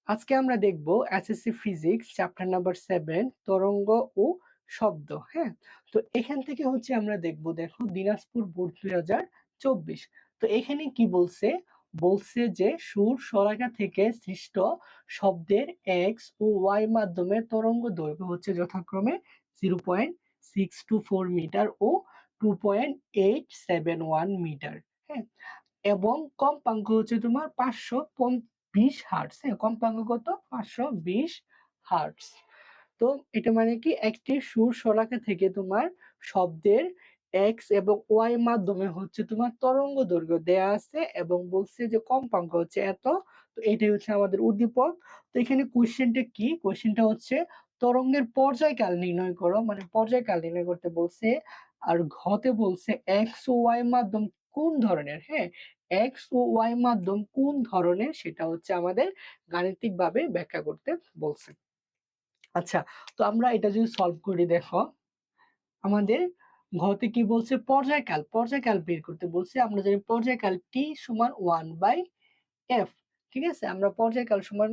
আজকে আমরা দেখব এসএসসি ফিজিক্স চ্যাপ্টার নাম্বার 7 তরঙ্গ ও শব্দ। হ্যাঁ, তো এখান থেকে হচ্ছে আমরা দেখব, দেখো দিনাজপুর বোর্ড 2024। তো এখানে কি বলছে, বলছে যে সুর শলাকা থেকে সৃষ্ট শব্দের এক্স ও ওয়াই মাধ্যমে তরঙ্গ দৈর্ঘ্য হচ্ছে যথাক্রমে 0.624 মিটার ও 2.871 মিটার। হ্যাঁ, এবং কম্পাঙ্ক হচ্ছে তোমার 520 হার্টজ। হ্যাঁ, কম্পাঙ্ক কত? 520 হার্টজ। তো এটা মানে কি, একটি সুর শলাকা থেকে তোমার শব্দের এক্স এবং ওয়াই মাধ্যমে হচ্ছে তোমার তরঙ্গ দৈর্ঘ্য দেয়া আছে এবং বলছে যে কম্পাঙ্ক হচ্ছে এত। তো এটাই হচ্ছে আমাদের উদ্দীপক। তো এখানে কোশ্চেনটা কি, কোশ্চেনটা হচ্ছে তরঙ্গের পর্যায়কাল নির্ণয় করো, মানে পর্যায়কাল নির্ণয় করতে বলছে। আর ঘতে বলছে এক্স ও ওয়াই মাধ্যম কোন ধরনের। হ্যাঁ, এক্স ও ওয়াই মাধ্যম কোন ধরনের সেটা হচ্ছে আমাদের গাণিতিকভাবে ব্যাখ্যা করতে বলছে। আচ্ছা, তো আমরা এটা যদি সলভ করি, দেখো আমাদের ঘতে কি বলছে, পর্যায়কাল, পর্যায়কাল বের করতে বলছে। আমরা জানি পর্যায়কাল টি সমান 1/f। ঠিক আছে, আমরা পর্যায়কাল সমান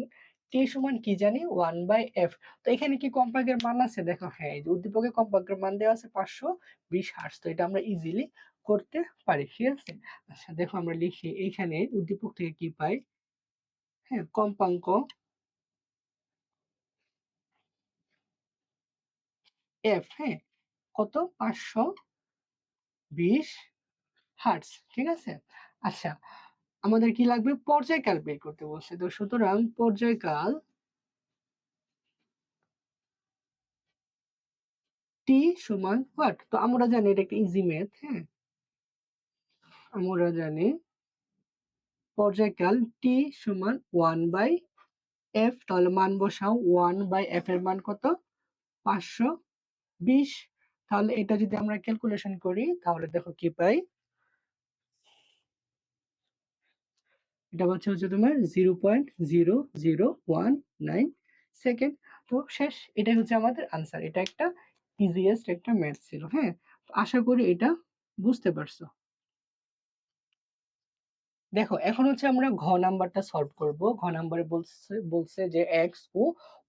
টি সমান কি জানি, 1/f। তো এখানে কি কম্পাঙ্কের মান আছে? দেখো, হ্যাঁ, এই যে উদ্দীপকে কম্পাঙ্কের মান দেওয়া আছে 520 হার্টজ। তো এটা আমরা ইজিলি করতে পারি। ঠিক আছে, আচ্ছা দেখো আমরা লিখি এখানে উদ্দীপক থেকে কি পাই। হ্যাঁ, কম্পাঙ্ক এফ, হ্যাঁ, কত? 520 হার্টজ। ঠিক আছে, আচ্ছা আমাদের কি লাগবে, পর্যায়কাল বের করতে বলছে। তো সুতরাং পর্যায়কাল টি সমান হোয়াট? তো আমরা জানি এটা একটা ইজি ম্যাথ। হ্যাঁ, আমরা জানি পর্যায়কাল টি সমান 1/f। তাহলে মান বসাও, 1/f এর মান কত? 520। তাহলে এটা যদি আমরা ক্যালকুলেশন করি তাহলে দেখো কি পাই, এটা হচ্ছে তোমার 0.0019 সেকেন্ড। তো শেষ, এটাই হচ্ছে আমাদের আনসার। এটা একটা ইজিয়েস্ট একটা ম্যাথ ছিল। হ্যাঁ, আশা করি এটা বুঝতে পারছো। দেখো এখন হচ্ছে আমরা ঘ নাম্বারটা সলভ করব। ঘ নাম্বারে বলছে বলছে যে এক্স ও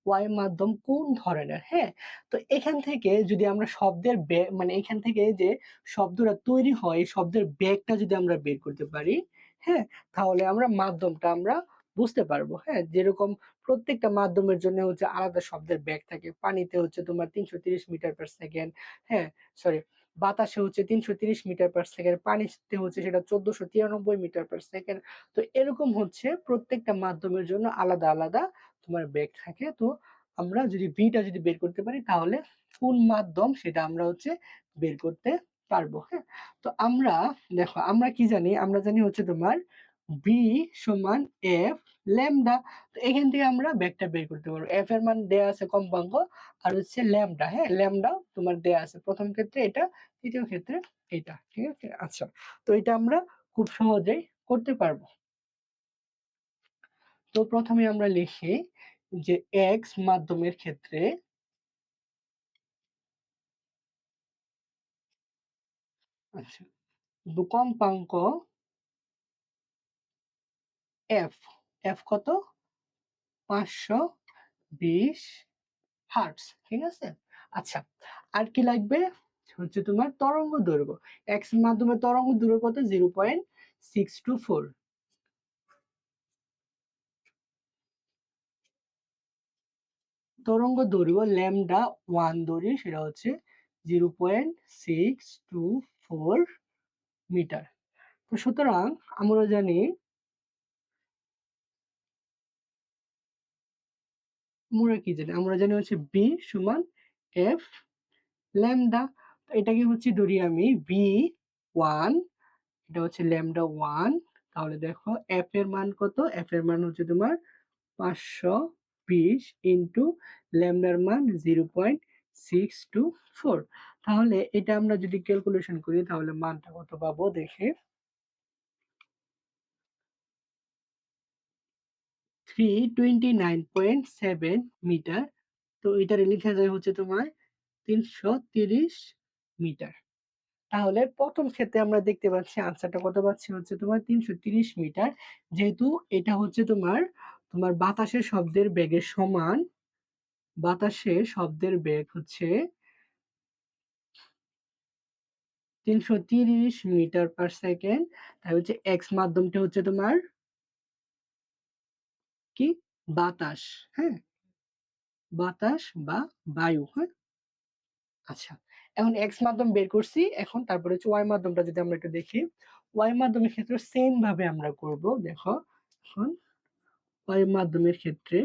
ওয়াই মাধ্যম কোন ধরনের। হ্যাঁ, তো এখান থেকে যদি আমরা শব্দের মানে এখান থেকে যে শব্দটা তৈরি হয় এই শব্দের বেগটা যদি আমরা বের করতে পারি, হ্যাঁ, তাহলে আমরা মাধ্যমটা আমরা বুঝতে পারবো। হ্যাঁ, যেরকম প্রত্যেকটা মাধ্যমের জন্য হচ্ছে আলাদা শব্দের বেগ থাকে। পানিতে হচ্ছে তোমার 330 মিটার পার সেকেন্ড। হ্যাঁ, সরি, বাতাসে হচ্ছে 330 মিটার পার সেকেন্ড, পানিতে হচ্ছে সেটা 1493 মিটার পার সেকেন্ড। তো এরকম হচ্ছে প্রত্যেকটা মাধ্যমের জন্য আলাদা আলাদা তোমার বেগ থাকে। তো আমরা যদি ভিটা যদি বের করতে পারি তাহলে কোন মাধ্যম সেটা আমরা হচ্ছে বের করতে পারবো। হ্যাঁ, তো আমরা দেখো আমরা কি জানি, আমরা জানি হচ্ছে তোমার বি সমান এফ ল্যামডা। তো এখান থেকে আমরা বেগটা বের করতে পারবো। এফ এর মান দেয়া আছে কম্পাঙ্ক, আর হচ্ছে ল্যামডা। হ্যাঁ, ল্যামডা তোমার দেয়া আছে প্রথম ক্ষেত্রে এটা, তৃতীয় ক্ষেত্রে এটা। ঠিক আছে, আচ্ছা তো এটা আমরা খুব সহজেই করতে পারবো। তো প্রথমে আমরা লিখি যে এক্স মাধ্যমের ক্ষেত্রে, আচ্ছা, কম্পাঙ্ক এফ, এফ কত? 520 হার্টজ। ঠিক আছে, আচ্ছা আর কি লাগবে, হচ্ছে তোমার তরঙ্গ দৈর্ঘ্য। এক্স মাধ্যমে তরঙ্গ দৈর্ঘ্য কত? 0.624। তরঙ্গ দৈর্ঘ্য ল্যামডা ওয়ান ধরি, সেটা হচ্ছে 0.624 মিটার। তো সুতরাং আমরা জানি, আমরা কি জানি, আমরা জানি হচ্ছে বি সমান এফ ল্যামডা। তো এটাকে হচ্ছে ধরি আমি বি ওয়ান, এটা হচ্ছে ল্যামডা ওয়ান। তাহলে দেখো এফ এর মান কত? এফ এর মান হচ্ছে তোমার 520 ইন্টু ল্যামডার মান 0.624। তাহলে এটা আমরা যদি ক্যালকুলেশন করি তাহলে মানটা কত পাবো দেখে, 329.7 মিটার। তো এটার লেখা যায় হচ্ছে তোমার 330 মিটার। তাহলে প্রথম ক্ষেত্রে আমরা দেখতে পাচ্ছি আনসারটা কত পাচ্ছি, হচ্ছে তোমার 330 মিটার। যেহেতু এটা হচ্ছে তোমার তোমার বাতাসের শব্দের বেগের সমান, বাতাসে শব্দের বেগ হচ্ছে 330 মিটার পার সেকেন্ড। তাই হচ্ছে এক্স মাধ্যমটা হচ্ছে তোমার কি, বাতাস। হ্যাঁ, বাতাস বা বায়ু। হ্যাঁ, আচ্ছা, এখন এক্স মাধ্যম বের করছি, এখন তারপরে হচ্ছে ওয়াই মাধ্যমটা যদি আমরা একটু দেখি, ওয়াই মাধ্যমের ক্ষেত্রে সেম ভাবে আমরা করব। দেখো এখন ওয়াই মাধ্যমের ক্ষেত্রে,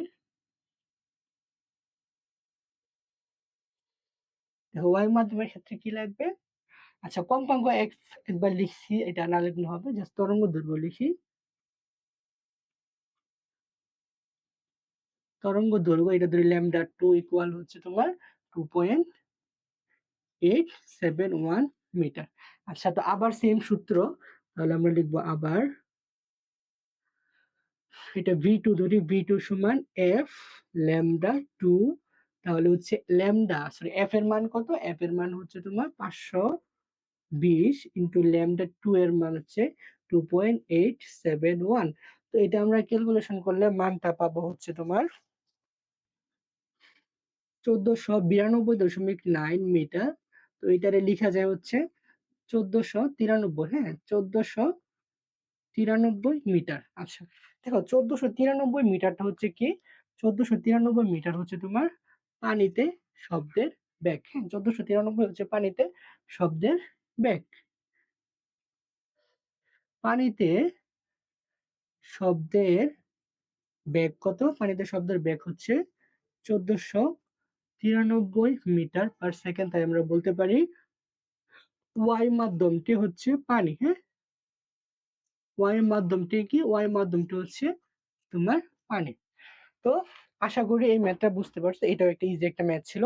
দেখো ওয়াই মাধ্যমের ক্ষেত্রে কি লাগবে। আচ্ছা, কম্পাঙ্ক এক্স একবার লিখছি, এটা না লিখলে হবে, জাস্ট তরঙ্গ দৈর্ঘ্য লিখি। তরঙ্গ দৈর্ঘ্য এটা ধরি ল্যামডা টু ইকুয়াল হচ্ছে তোমার 2.871 মিটার। আচ্ছা, তো আবার সেম সূত্র, তাহলে আমরা লিখবো আবার এটা ভি টু ধরি, ভি টু সমান এফ ল্যামডা টু, তাহলে হচ্ছে ল্যামডা সরি এফ এর মান কত, এফ এর মান হচ্ছে তোমার 520 ইন্টু ল্যামডা টু এর মান হচ্ছে 2.871। তো এটা আমরা ক্যালকুলেশন করলে মানটা পাবো হচ্ছে তোমার 1492.9 মিটার। তো এটারে লিখা যায় হচ্ছে 1493। হ্যাঁ, 1493 মিটার। আচ্ছা, দেখো 1493 মিটারটা হচ্ছে কি, 1493 মিটার হচ্ছে তোমার পানিতে শব্দের বেগ। হ্যাঁ, 1493 হচ্ছে পানিতে শব্দের বেগ। পানিতে শব্দের বেগ কত, পানিতে শব্দের বেগ হচ্ছে 1493 মিটার পার সেকেন্ড। তাই আমরা বলতে পারি ওয়াই মাধ্যমটি হচ্ছে পানি। হ্যাঁ, ওয়াই মাধ্যমটি কি, ওয়াই মাধ্যমটি হচ্ছে তোমার পানি। তো আশা করি এই ম্যাথটা বুঝতে পারছো, এটাও একটা ইজি একটা ম্যাথ ছিল।